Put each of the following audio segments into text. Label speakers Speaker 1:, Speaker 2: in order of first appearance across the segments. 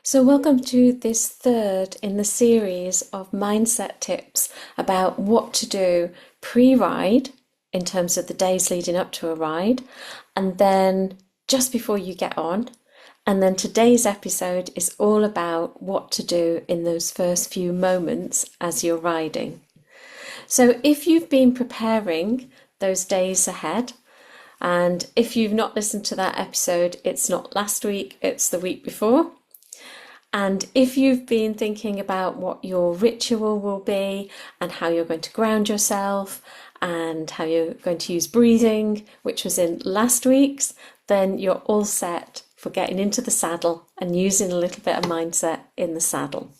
Speaker 1: So, welcome to this third in the series of mindset tips about what to do pre-ride in terms of the days leading up to a ride, and then just before you get on. And then today's episode is all about what to do in those first few moments as you're riding. So, if you've been preparing those days ahead, and if you've not listened to that episode, it's not last week, it's the week before. And if you've been thinking about what your ritual will be and how you're going to ground yourself and how you're going to use breathing, which was in last week's, then you're all set for getting into the saddle and using a little bit of mindset in the saddle.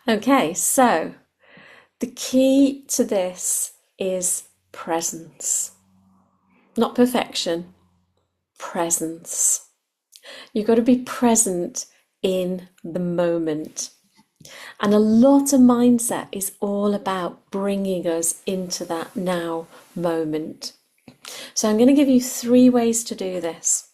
Speaker 1: Okay, so the key to this is presence, not perfection, presence. You've got to be present in the moment. And a lot of mindset is all about bringing us into that now moment. So I'm going to give you 3 ways to do this.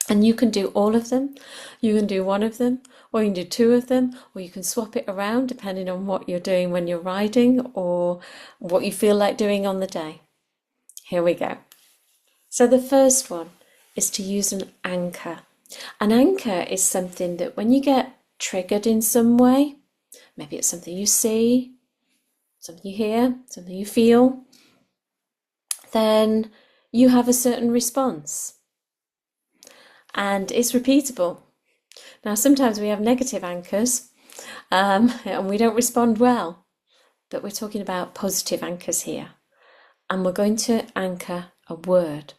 Speaker 1: And you can do all of them. You can do one of them, or you can do 2 of them, or you can swap it around depending on what you're doing when you're riding or what you feel like doing on the day. Here we go. So the first one is to use an anchor. An anchor is something that when you get triggered in some way, maybe it's something you see, something you hear, something you feel, then you have a certain response. And it's repeatable. Now, sometimes we have negative anchors and we don't respond well, but we're talking about positive anchors here. And we're going to anchor a word,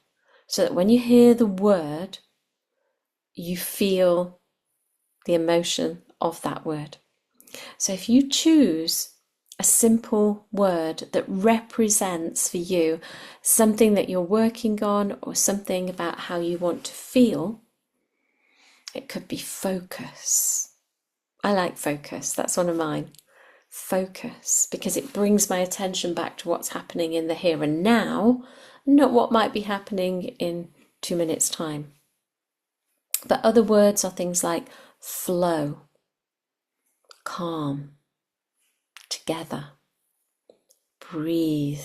Speaker 1: so that when you hear the word, you feel the emotion of that word. So if you choose a simple word that represents for you something that you're working on or something about how you want to feel, it could be focus. I like focus, that's one of mine. Focus, because it brings my attention back to what's happening in the here and now, not what might be happening in 2 minutes' time. But other words are things like flow, calm, together, breathe.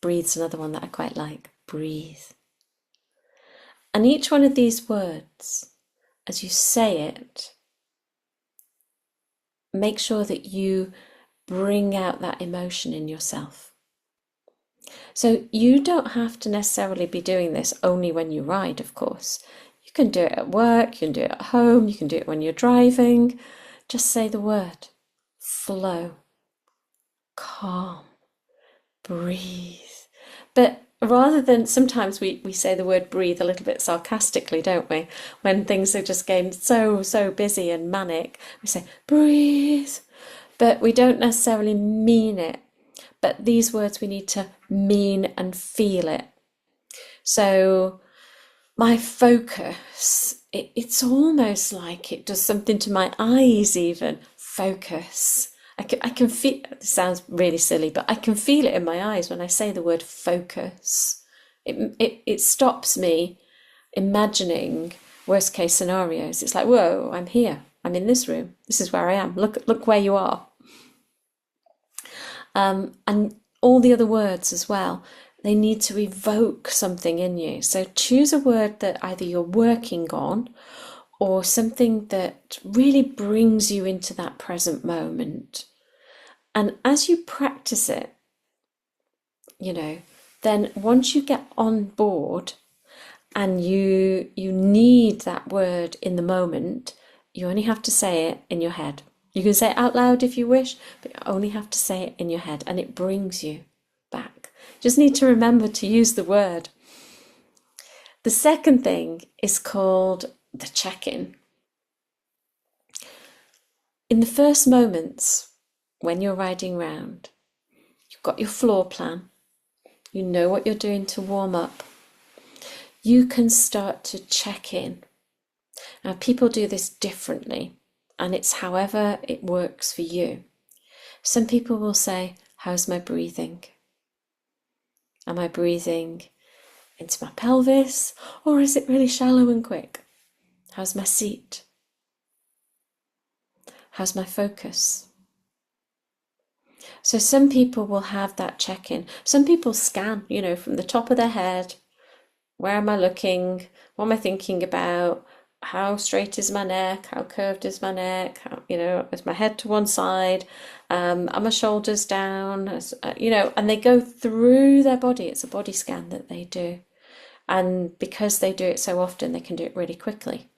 Speaker 1: Breathe's another one that I quite like. Breathe. And each one of these words, as you say it, make sure that you bring out that emotion in yourself. So you don't have to necessarily be doing this only when you ride, of course. You can do it at work, you can do it at home, you can do it when you're driving. Just say the word. Flow, calm, breathe. But rather than, sometimes we say the word breathe a little bit sarcastically, don't we? When things are just getting so busy and manic, we say breathe, but we don't necessarily mean it. But these words we need to mean and feel it. So my focus, it's almost like it does something to my eyes even. Focus. I can feel, it sounds really silly, but I can feel it in my eyes when I say the word focus. It stops me imagining worst case scenarios. It's like, whoa, I'm here. I'm in this room. This is where I am. Look where you are. And all the other words as well, they need to evoke something in you. So choose a word that either you're working on or something that really brings you into that present moment. And as you practice it, then once you get on board and you need that word in the moment, you only have to say it in your head. You can say it out loud if you wish, but you only have to say it in your head and it brings you back. Just need to remember to use the word. The second thing is called the check-in. In the first moments when you're riding round, you've got your floor plan, you know what you're doing to warm up. You can start to check in. Now, people do this differently, and it's however it works for you. Some people will say, how's my breathing? Am I breathing into my pelvis, or is it really shallow and quick? How's my seat? How's my focus? So some people will have that check-in. Some people scan, from the top of their head. Where am I looking? What am I thinking about? How straight is my neck? How curved is my neck? Is my head to one side? Are my shoulders down? And they go through their body. It's a body scan that they do. And because they do it so often, they can do it really quickly.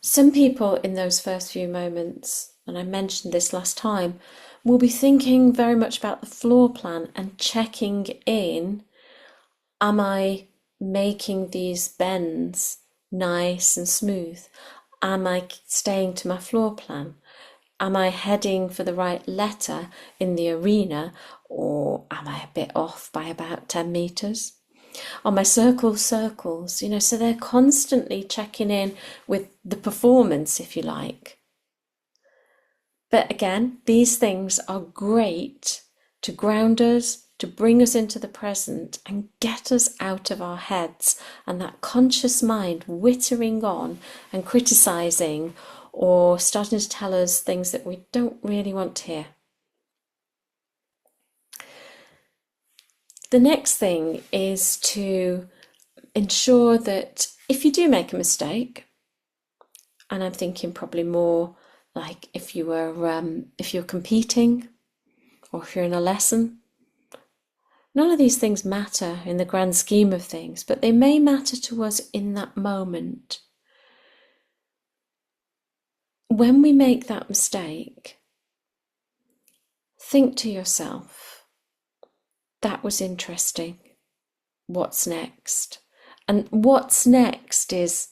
Speaker 1: Some people in those first few moments, and I mentioned this last time, will be thinking very much about the floor plan and checking in. Am I making these bends nice and smooth? Am I staying to my floor plan? Am I heading for the right letter in the arena, or am I a bit off by about 10 meters? Are my circles, so they're constantly checking in with the performance, if you like. But again, these things are great to ground us, to bring us into the present and get us out of our heads and that conscious mind whittering on and criticizing or starting to tell us things that we don't really want to hear. The next thing is to ensure that if you do make a mistake, and I'm thinking probably more like if you're competing or if you're in a lesson, none of these things matter in the grand scheme of things, but they may matter to us in that moment. When we make that mistake, think to yourself, that was interesting. What's next? And what's next is,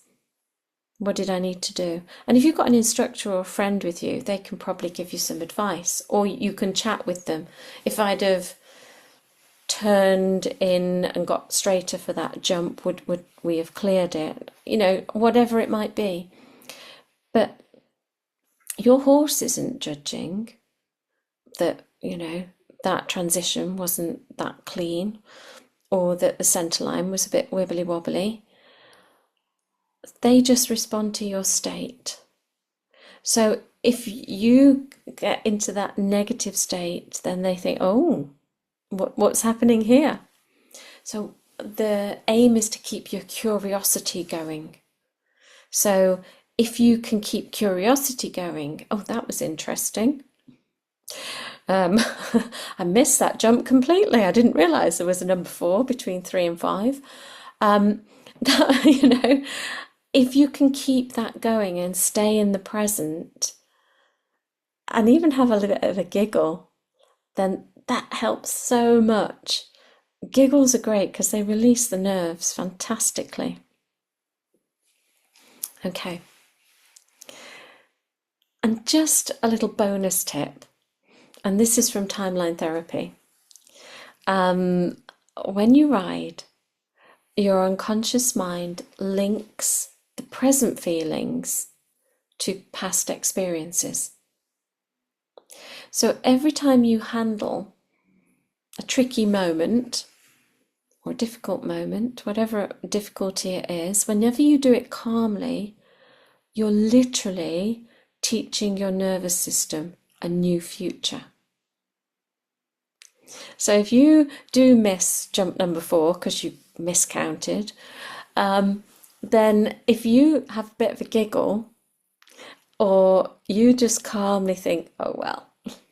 Speaker 1: what did I need to do? And if you've got an instructor or a friend with you, they can probably give you some advice, or you can chat with them. If I'd have turned in and got straighter for that jump, would we have cleared it? Whatever it might be. But your horse isn't judging that, that transition wasn't that clean, or that the centre line was a bit wibbly wobbly. They just respond to your state. So if you get into that negative state, then they think, oh, what's happening here? So the aim is to keep your curiosity going. So if you can keep curiosity going, oh, that was interesting. I missed that jump completely. I didn't realise there was a number 4 between 3 and 5. If you can keep that going and stay in the present and even have a little bit of a giggle, then that helps so much. Giggles are great because they release the nerves fantastically. Okay. And just a little bonus tip, and this is from timeline therapy. When you ride, your unconscious mind links the present feelings to past experiences. So every time you handle a tricky moment or a difficult moment, whatever difficulty it is, whenever you do it calmly, you're literally teaching your nervous system a new future. So if you do miss jump number 4 because you miscounted, then if you have a bit of a giggle, or you just calmly think, oh well,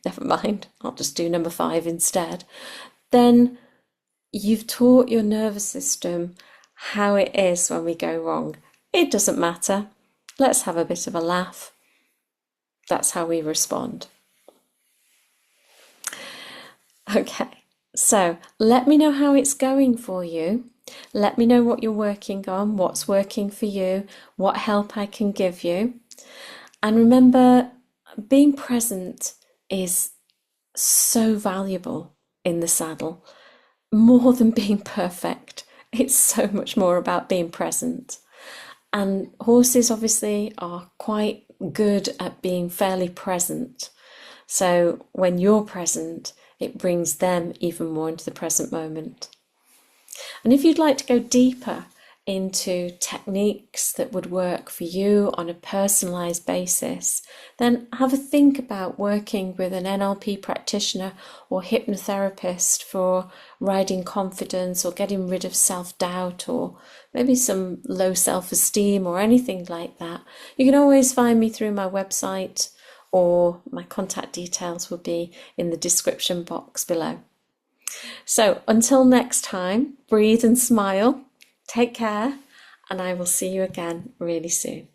Speaker 1: never mind, I'll just do number 5 instead, then you've taught your nervous system how it is when we go wrong. It doesn't matter. Let's have a bit of a laugh. That's how we respond. Okay, so let me know how it's going for you. Let me know what you're working on, what's working for you, what help I can give you. And remember, being present is so valuable in the saddle, more than being perfect. It's so much more about being present. And horses obviously are quite good at being fairly present. So when you're present, it brings them even more into the present moment. And if you'd like to go deeper into techniques that would work for you on a personalized basis, then have a think about working with an NLP practitioner or hypnotherapist for riding confidence or getting rid of self-doubt or maybe some low self-esteem or anything like that. You can always find me through my website, or my contact details will be in the description box below. So until next time, breathe and smile, take care, and I will see you again really soon.